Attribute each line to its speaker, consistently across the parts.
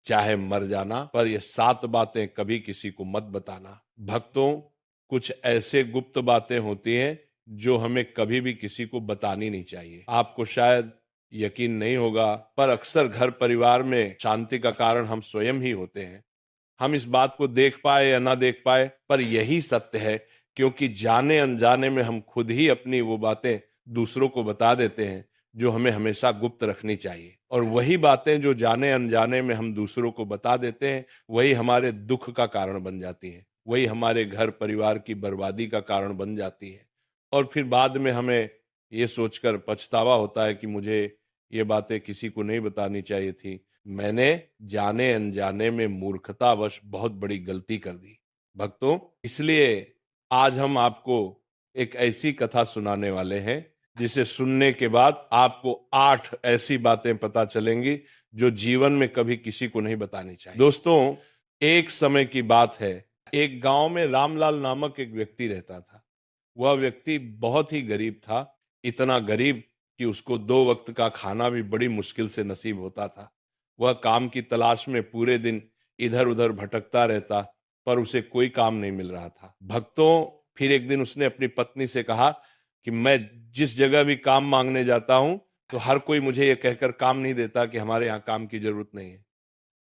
Speaker 1: चाहे मर जाना, पर ये 7 बातें कभी किसी को मत बताना। भक्तों, कुछ ऐसे गुप्त बातें होती हैं जो हमें कभी भी किसी को बतानी नहीं चाहिए। आपको शायद यकीन नहीं होगा, पर अक्सर घर परिवार में शांति का कारण हम स्वयं ही होते हैं। हम इस बात को देख पाए या ना देख पाए, पर यही सत्य है, क्योंकि जाने अनजाने में हम खुद ही अपनी वो बातें दूसरों को बता देते हैं जो हमें हमेशा गुप्त रखनी चाहिए। और वही बातें जो जाने अनजाने में हम दूसरों को बता देते हैं, वही हमारे दुख का कारण बन जाती हैं, वही हमारे घर परिवार की बर्बादी का कारण बन जाती है। और फिर बाद में हमें ये सोचकर पछतावा होता है कि मुझे ये बातें किसी को नहीं बतानी चाहिए थी, मैंने जाने अनजाने में मूर्खतावश बहुत बड़ी गलती कर दी। भक्तों, इसलिए आज हम आपको एक ऐसी कथा सुनाने वाले हैं जिसे सुनने के बाद आपको 8 ऐसी बातें पता चलेंगी जो जीवन में कभी किसी को नहीं बतानी चाहिए। दोस्तों, एक समय की बात है, एक गांव में रामलाल नामक एक व्यक्ति रहता था। वह व्यक्ति बहुत ही गरीब था, इतना गरीब कि उसको 2 वक्त का खाना भी बड़ी मुश्किल से नसीब होता था। वह काम की तलाश में पूरे दिन इधर-उधर भटकता रहता, पर उसे कोई काम नहीं मिल रहा था। भक्तों, फिर एक दिन उसने अपनी पत्नी से कहा कि मैं जिस जगह भी काम मांगने जाता हूं, तो हर कोई मुझे यह कहकर काम नहीं देता कि हमारे यहाँ काम की जरूरत नहीं है।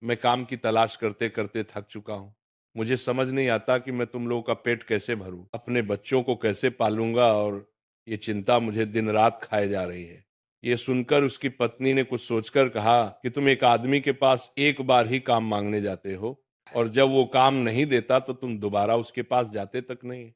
Speaker 1: मैं काम की तलाश करते करते थक चुका हूँ। मुझे समझ नहीं आता कि मैं तुम लोगों का पेट कैसे भरूं, अपने बच्चों को कैसे पालूंगा, और ये चिंता मुझे दिन रात खाए जा रही है। ये सुनकर उसकी पत्नी ने कुछ सोचकर कहा कि तुम एक आदमी के पास एक बार ही काम मांगने जाते हो, और जब वो काम नहीं देता तो तुम दोबारा उसके पास जाते तक नहीं।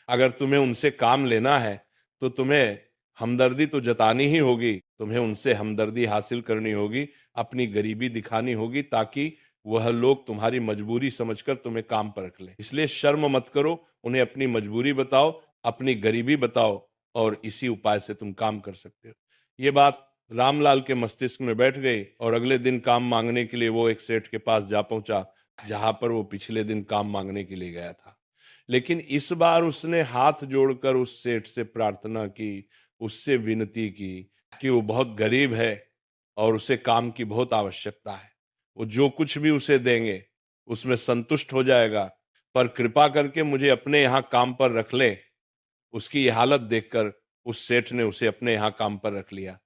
Speaker 1: अगर तुम्हें उनसे काम लेना है तो तुम्हें हमदर्दी तो जतानी ही होगी, तुम्हें उनसे हमदर्दी हासिल करनी होगी, अपनी गरीबी दिखानी होगी, ताकि वह लोग तुम्हारी मजबूरी समझकर तुम्हें काम पर रख लें। इसलिए शर्म मत करो, उन्हें अपनी मजबूरी बताओ, अपनी गरीबी बताओ, और इसी उपाय से तुम काम कर सकते हो। ये बात रामलाल के मस्तिष्क में बैठ गई, और अगले दिन काम मांगने के लिए वो एक सेठ के पास जा पहुंचा, जहां पर वो पिछले दिन काम मांगने के लिए गया था। लेकिन इस बार उसने हाथ जोड़कर उस सेठ से प्रार्थना की, उससे विनती की कि वो बहुत गरीब है और उसे काम की बहुत आवश्यकता है। वो जो कुछ भी उसे देंगे उसमें संतुष्ट हो जाएगा, पर कृपा करके मुझे अपने यहाँ काम पर रख ले। उसकी ये हालत देखकर उस सेठ ने उसे अपने यहाँ काम पर रख लिया।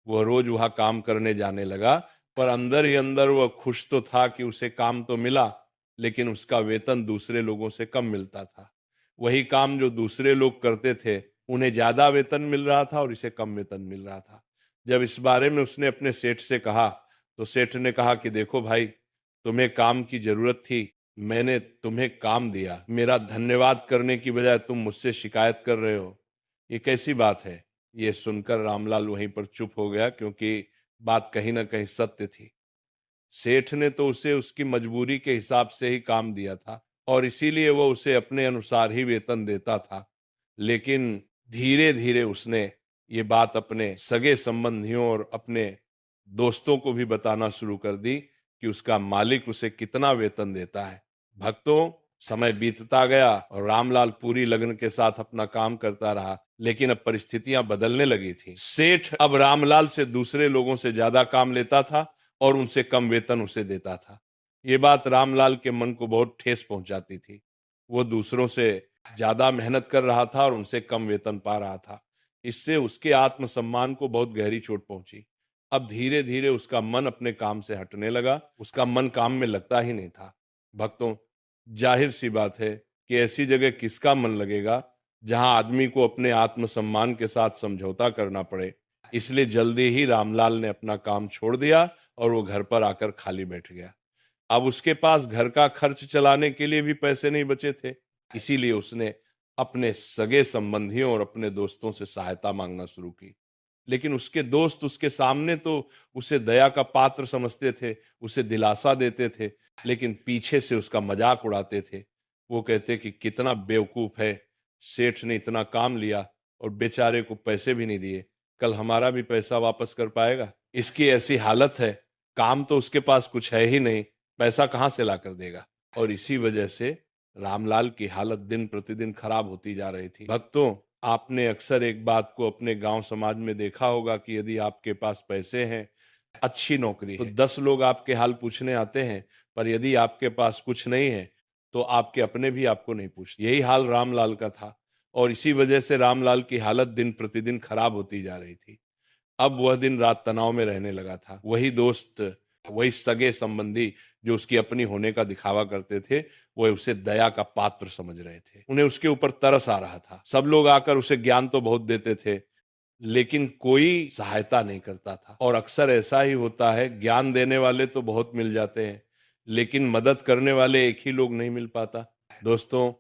Speaker 1: वह रोज वहां काम करने जाने लगा, पर अंदर ही अंदर वह खुश तो था कि उसे काम तो मिला, लेकिन उसका वेतन दूसरे लोगों से कम मिलता था। वही काम जो दूसरे लोग करते थे, उन्हें ज्यादा वेतन मिल रहा था और इसे कम वेतन मिल रहा था। जब इस बारे में उसने अपने सेठ से कहा, तो सेठ ने कहा कि देखो भाई, तुम्हें काम की जरूरत थी, मैंने तुम्हें काम दिया, मेरा धन्यवाद करने की बजाय तुम मुझसे शिकायत कर रहे हो, ये कैसी बात है। ये सुनकर रामलाल वहीं पर चुप हो गया, क्योंकि बात कहीं ना कहीं सत्य थी। सेठ ने तो उसे उसकी मजबूरी के हिसाब से ही काम दिया था, और इसीलिए वो उसे अपने अनुसार ही वेतन देता था। लेकिन धीरे धीरे उसने ये बात अपने सगे संबंधियों और अपने दोस्तों को भी बताना शुरू कर दी कि उसका मालिक उसे कितना वेतन देता है। भक्तों, समय बीतता गया और रामलाल पूरी लगन के साथ अपना काम करता रहा, लेकिन अब परिस्थितियां बदलने लगी थी। सेठ अब रामलाल से दूसरे लोगों से ज्यादा काम लेता था और उनसे कम वेतन उसे देता था। ये बात रामलाल के मन को बहुत ठेस पहुंचाती थी। वो दूसरों से ज्यादा मेहनत कर रहा था और उनसे कम वेतन पा रहा था। इससे उसके आत्मसम्मान को बहुत गहरी चोट पहुंची। अब धीरे धीरे उसका मन अपने काम से हटने लगा, उसका मन काम में लगता ही नहीं था। भक्तों, जाहिर सी बात है कि ऐसी जगह किसका मन लगेगा जहां आदमी को अपने आत्मसम्मान के साथ समझौता करना पड़े। इसलिए जल्दी ही रामलाल ने अपना काम छोड़ दिया और वो घर पर आकर खाली बैठ गया। अब उसके पास घर का खर्च चलाने के लिए भी पैसे नहीं बचे थे। इसीलिए उसने अपने सगे संबंधियों और अपने दोस्तों से सहायता मांगना शुरू की। लेकिन उसके दोस्त उसके सामने तो उसे दया का पात्र समझते थे, उसे दिलासा देते थे, लेकिन पीछे से उसका मजाक उड़ाते थे। वो कहते कि कितना बेवकूफ है, सेठ ने इतना काम लिया और बेचारे को पैसे भी नहीं दिए, कल हमारा भी पैसा वापस कर पाएगा। इसकी ऐसी हालत है, काम तो उसके पास कुछ है ही नहीं, पैसा कहाँ से ला कर देगा। और इसी वजह से रामलाल की हालत दिन प्रतिदिन खराब होती जा रही थी। भक्तों, आपने अक्सर एक बात को अपने गांव समाज में देखा होगा कि यदि आपके पास पैसे हैं अच्छी नौकरी है, तो 10 लोग आपके हाल पूछने आते हैं, पर यदि आपके पास कुछ नहीं है तो आपके अपने भी आपको नहीं पूछते। यही हाल रामलाल का था और इसी वजह से रामलाल की हालत दिन प्रतिदिन खराब होती जा रही थी। अब वह दिन रात तनाव में रहने लगा था। वही दोस्त, वही सगे संबंधी जो उसकी अपनी होने का दिखावा करते थे, वो उसे दया का पात्र समझ रहे थे। उन्हें उसके ऊपर तरस आ रहा था। सब लोग आकर उसे ज्ञान तो बहुत देते थे, लेकिन कोई सहायता नहीं करता था। और अक्सर ऐसा ही होता है, ज्ञान देने वाले तो बहुत मिल जाते हैं, लेकिन मदद करने वाले एक ही लोग नहीं मिल पाता। दोस्तों,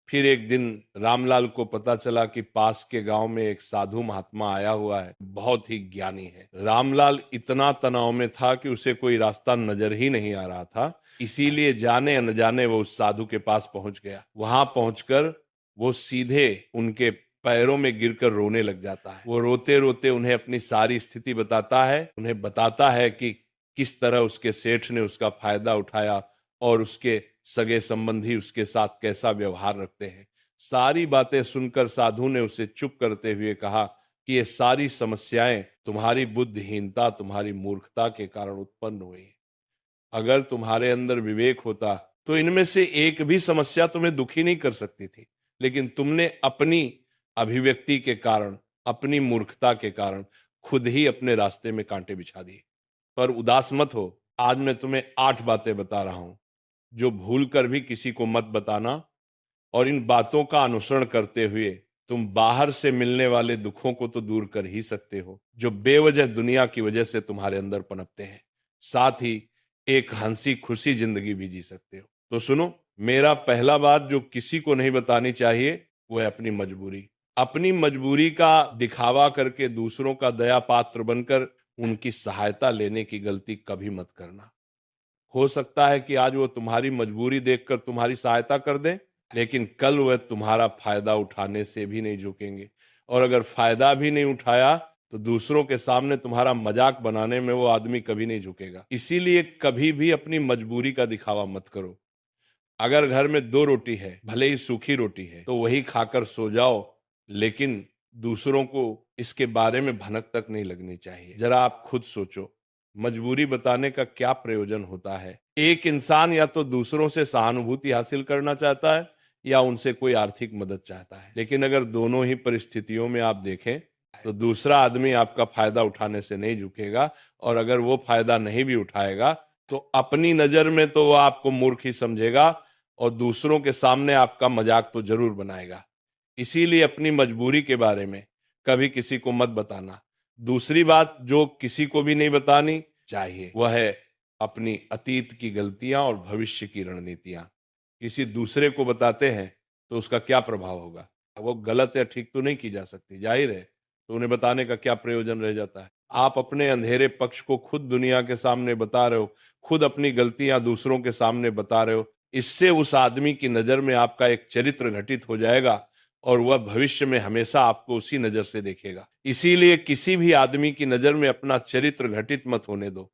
Speaker 1: फिर एक दिन रामलाल को पता चला कि पास के गांव में एक साधु महात्मा आया हुआ है, बहुत ही ज्ञानी है। रामलाल इतना तनाव में था कि उसे कोई रास्ता नजर ही नहीं आ रहा था। इसीलिए जाने अनजाने वो उस साधु के पास पहुंच गया। वहां पहुंचकर वो सीधे उनके पैरों में गिरकर रोने लग जाता है। वो रोते रोते उन्हें अपनी सारी स्थिति बताता है। उन्हें बताता है कि किस तरह उसके सेठ ने उसका फायदा उठाया और उसके सगे संबंधी उसके साथ कैसा व्यवहार रखते हैं। सारी बातें सुनकर साधु ने उसे चुप करते हुए कहा कि ये सारी समस्याएं तुम्हारी बुद्धिहीनता, तुम्हारी मूर्खता के कारण उत्पन्न हुई हैं। अगर तुम्हारे अंदर विवेक होता तो इनमें से एक भी समस्या तुम्हें दुखी नहीं कर सकती थी, लेकिन तुमने अपनी अभिव्यक्ति के कारण, अपनी मूर्खता के कारण खुद ही अपने रास्ते में कांटे बिछा दिए। पर उदास मत हो, आज मैं तुम्हें 8 बातें बता रहा हूं जो भूल कर भी किसी को मत बताना, और इन बातों का अनुसरण करते हुए तुम बाहर से मिलने वाले दुखों को तो दूर कर ही सकते हो जो बेवजह दुनिया की वजह से तुम्हारे अंदर पनपते हैं। साथ ही एक हंसी खुशी जिंदगी भी जी सकते हो। तो सुनो, मेरा पहला बात जो किसी को नहीं बतानी चाहिए वो है अपनी मजबूरी। अपनी मजबूरी का दिखावा करके दूसरों का दया पात्र बनकर उनकी सहायता लेने की गलती कभी मत करना। हो सकता है कि आज वो तुम्हारी मजबूरी देखकर तुम्हारी सहायता कर दें, लेकिन कल वह तुम्हारा फायदा उठाने से भी नहीं झुकेंगे। और अगर फायदा भी नहीं उठाया तो दूसरों के सामने तुम्हारा मजाक बनाने में वो आदमी कभी नहीं झुकेगा। इसीलिए कभी भी अपनी मजबूरी का दिखावा मत करो। अगर घर में 2 रोटी है, भले ही सूखी रोटी है, तो वही खाकर सो जाओ, लेकिन दूसरों को इसके बारे में भनक तक नहीं लगनी चाहिए। जरा आप खुद सोचो, मजबूरी बताने का क्या प्रयोजन होता है? एक इंसान या तो दूसरों से सहानुभूति हासिल करना चाहता है या उनसे कोई आर्थिक मदद चाहता है। लेकिन अगर दोनों ही परिस्थितियों में आप देखें तो दूसरा आदमी आपका फायदा उठाने से नहीं झुकेगा, और अगर वो फायदा नहीं भी उठाएगा तो अपनी नजर में तो वो आपको मूर्ख ही समझेगा और दूसरों के सामने आपका मजाक तो जरूर बनाएगा। इसीलिए अपनी मजबूरी के बारे में कभी किसी को मत बताना। दूसरी बात जो किसी को भी नहीं बतानी चाहिए वह है अपनी अतीत की गलतियां और भविष्य की रणनीतियां। किसी दूसरे को बताते हैं तो उसका क्या प्रभाव होगा? वो गलत या ठीक तो नहीं की जा सकती, जाहिर है, तो उन्हें बताने का क्या प्रयोजन रह जाता है? आप अपने अंधेरे पक्ष को खुद दुनिया के सामने बता रहे हो, खुद अपनी गलतियां दूसरों के सामने बता रहे हो। इससे उस आदमी की नजर में आपका एक चरित्र घटित हो जाएगा और वह भविष्य में हमेशा आपको उसी नजर से देखेगा। इसीलिए किसी भी आदमी की नजर में अपना चरित्र घटित मत होने दो,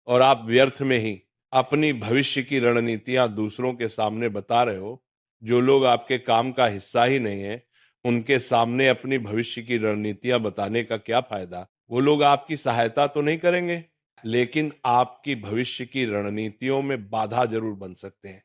Speaker 1: और आप व्यर्थ में ही अपनी भविष्य की रणनीतियां दूसरों के सामने बता रहे हो। जो लोग आपके काम का हिस्सा ही नहीं है, उनके सामने अपनी भविष्य की रणनीतियां बताने का क्या फायदा? वो लोग आपकी सहायता तो नहीं करेंगे, लेकिन आपकी भविष्य की रणनीतियों में बाधा जरूर बन सकते हैं।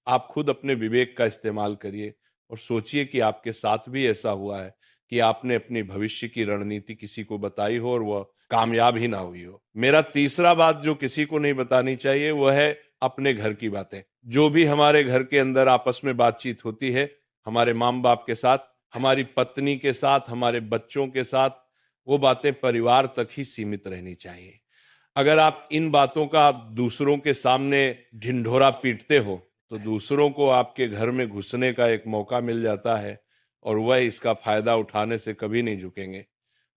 Speaker 1: आप खुद अपने विवेक का इस्तेमाल करिए और सोचिए कि आपके साथ भी ऐसा हुआ है कि आपने अपनी भविष्य की रणनीति किसी को बताई हो और वह कामयाब ही ना हुई हो। मेरा तीसरा बात जो किसी को नहीं बतानी चाहिए वह है अपने घर की बातें। जो भी हमारे घर के अंदर आपस में बातचीत होती है, हमारे माँ बाप के साथ, हमारी पत्नी के साथ, हमारे बच्चों के साथ, वो बातें परिवार तक ही सीमित रहनी चाहिए। अगर आप इन बातों का दूसरों के सामने ढिंढोरा पीटते हो तो दूसरों को आपके घर में घुसने का एक मौका मिल जाता है और वह इसका फायदा उठाने से कभी नहीं झुकेंगे।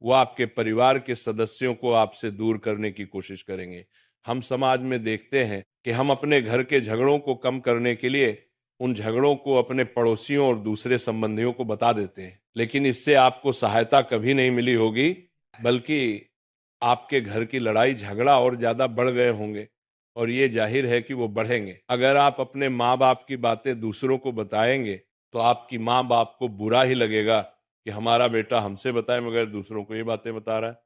Speaker 1: वह आपके परिवार के सदस्यों को आपसे दूर करने की कोशिश करेंगे। हम समाज में देखते हैं कि हम अपने घर के झगड़ों को कम करने के लिए उन झगड़ों को अपने पड़ोसियों और दूसरे संबंधियों को बता देते हैं, लेकिन इससे आपको सहायता कभी नहीं मिली होगी, बल्कि आपके घर की लड़ाई झगड़ा और ज्यादा बढ़ गए होंगे, और ये जाहिर है कि वो बढ़ेंगे। अगर आप अपने माँ बाप की बातें दूसरों को बताएंगे तो आपकी माँ बाप को बुरा ही लगेगा कि हमारा बेटा हमसे बताए मगर दूसरों को ये बातें बता रहा है।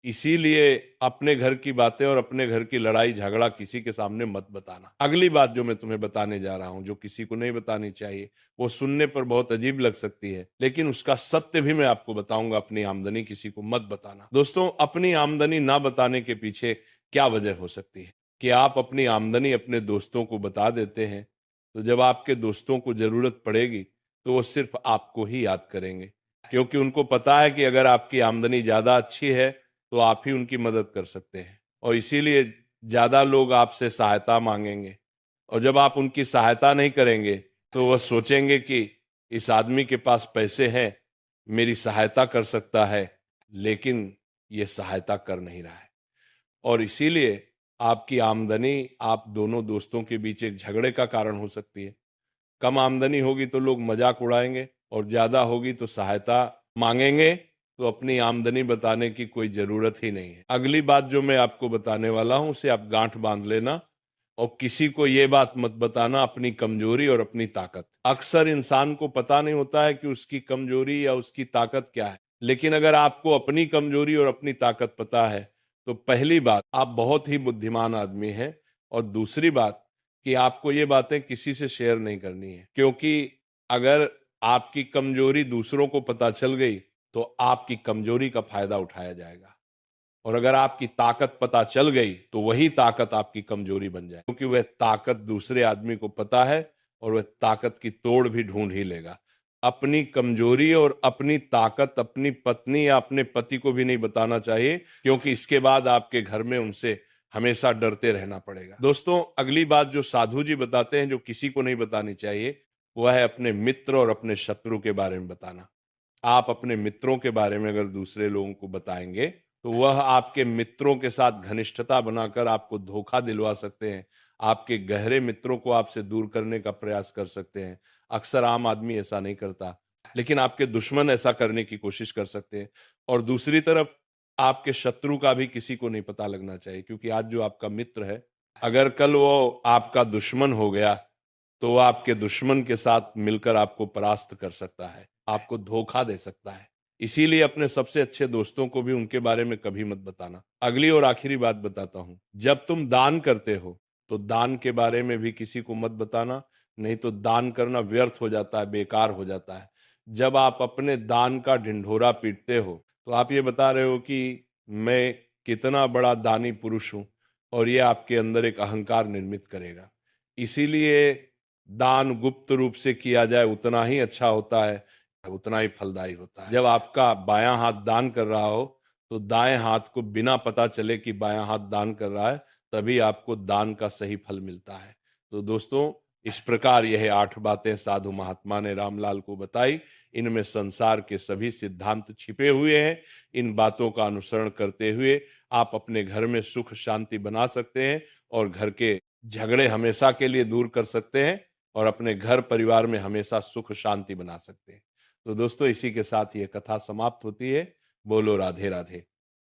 Speaker 1: इसीलिए अपने घर की बातें और अपने घर की लड़ाई झगड़ा किसी के सामने मत बताना। अगली बात जो मैं तुम्हें बताने जा रहा हूं, जो किसी को नहीं बतानी चाहिए, वो सुनने पर बहुत अजीब लग सकती है, लेकिन उसका सत्य भी मैं आपको बताऊंगा। अपनी आमदनी किसी को मत बताना। दोस्तों, अपनी आमदनी ना बताने के पीछे क्या वजह हो सकती है कि आप अपनी आमदनी अपने दोस्तों को बता देते हैं, तो जब आपके दोस्तों को जरूरत पड़ेगी तो वो सिर्फ आपको ही याद करेंगे, क्योंकि उनको पता है कि अगर आपकी आमदनी ज्यादा अच्छी है तो आप ही उनकी मदद कर सकते हैं, और इसीलिए ज्यादा लोग आपसे सहायता मांगेंगे। और जब आप उनकी सहायता नहीं करेंगे तो वह सोचेंगे कि इस आदमी के पास पैसे हैं, मेरी सहायता कर सकता है, लेकिन ये सहायता कर नहीं रहा है। और इसीलिए आपकी आमदनी आप दोनों दोस्तों के बीच एक झगड़े का कारण हो सकती है। कम आमदनी होगी तो लोग मजाक उड़ाएंगे, और ज्यादा होगी तो सहायता मांगेंगे, तो अपनी आमदनी बताने की कोई जरूरत ही नहीं है। अगली बात जो मैं आपको बताने वाला हूं, उसे आप गांठ बांध लेना, और किसी को ये बात मत बताना अपनी कमजोरी और अपनी ताकत। अक्सर इंसान को पता नहीं होता है कि उसकी कमजोरी या उसकी ताकत क्या है, लेकिन अगर आपको अपनी कमजोरी और अपनी ताकत पता है तो पहली बात, आप बहुत ही बुद्धिमान आदमी हैं, और दूसरी बात कि आपको ये बातें किसी से शेयर नहीं करनी है, क्योंकि अगर आपकी कमजोरी दूसरों को पता चल गई तो आपकी कमजोरी का फायदा उठाया जाएगा, और अगर आपकी ताकत पता चल गई तो वही ताकत आपकी कमजोरी बन जाए, क्योंकि वह ताकत दूसरे आदमी को पता है और वह ताकत की तोड़ भी ढूंढ ही लेगा। अपनी कमजोरी और अपनी ताकत अपनी पत्नी या अपने पति को भी नहीं बताना चाहिए, क्योंकि इसके बाद आपके घर में उनसे हमेशा डरते रहना पड़ेगा। दोस्तों, अगली बात जो साधु जी बताते हैं जो किसी को नहीं बतानी चाहिए, वह है अपने मित्र और अपने शत्रु के बारे में बताना। आप अपने मित्रों के बारे में अगर दूसरे लोगों को बताएंगे तो वह आपके मित्रों के साथ घनिष्ठता बनाकर आपको धोखा दिलवा सकते हैं, आपके गहरे मित्रों को आपसे दूर करने का प्रयास कर सकते हैं। अक्सर आम आदमी ऐसा नहीं करता, लेकिन आपके दुश्मन ऐसा करने की कोशिश कर सकते हैं। और दूसरी तरफ, आपके शत्रु का भी किसी को नहीं पता लगना चाहिए, क्योंकि आज जो आपका मित्र है, अगर कल वो आपका दुश्मन हो गया तो वो आपके दुश्मन के साथ मिलकर आपको परास्त कर सकता है, आपको धोखा दे सकता है। इसीलिए अपने सबसे अच्छे दोस्तों को भी उनके बारे में कभी मत बताना। अगली और आखिरी बात बताता हूं, जब तुम दान करते हो तो दान के बारे में भी किसी को मत बताना, नहीं तो दान करना व्यर्थ हो जाता है, बेकार हो जाता है। जब आप अपने दान का ढिंढोरा पीटते हो तो आप ये बता रहे हो कि मैं कितना बड़ा दानी पुरुष हूं, और ये आपके अंदर एक अहंकार निर्मित करेगा। इसीलिए दान गुप्त रूप से किया जाए उतना ही अच्छा होता है, उतना ही फलदायी होता है। जब आपका बायां हाथ दान कर रहा हो तो दाएं हाथ को बिना पता चले कि बायां हाथ दान कर रहा है, तभी आपको दान का सही फल मिलता है। तो दोस्तों, इस प्रकार यह 8 बातें साधु महात्मा ने रामलाल को बताई। इनमें संसार के सभी सिद्धांत छिपे हुए हैं। इन बातों का अनुसरण करते हुए आप अपने घर में सुख शांति बना सकते हैं, और घर के झगड़े हमेशा के लिए दूर कर सकते हैं, और अपने घर परिवार में हमेशा सुख शांति बना सकते हैं। तो दोस्तों, इसी के साथ ये कथा समाप्त होती है। बोलो राधे राधे।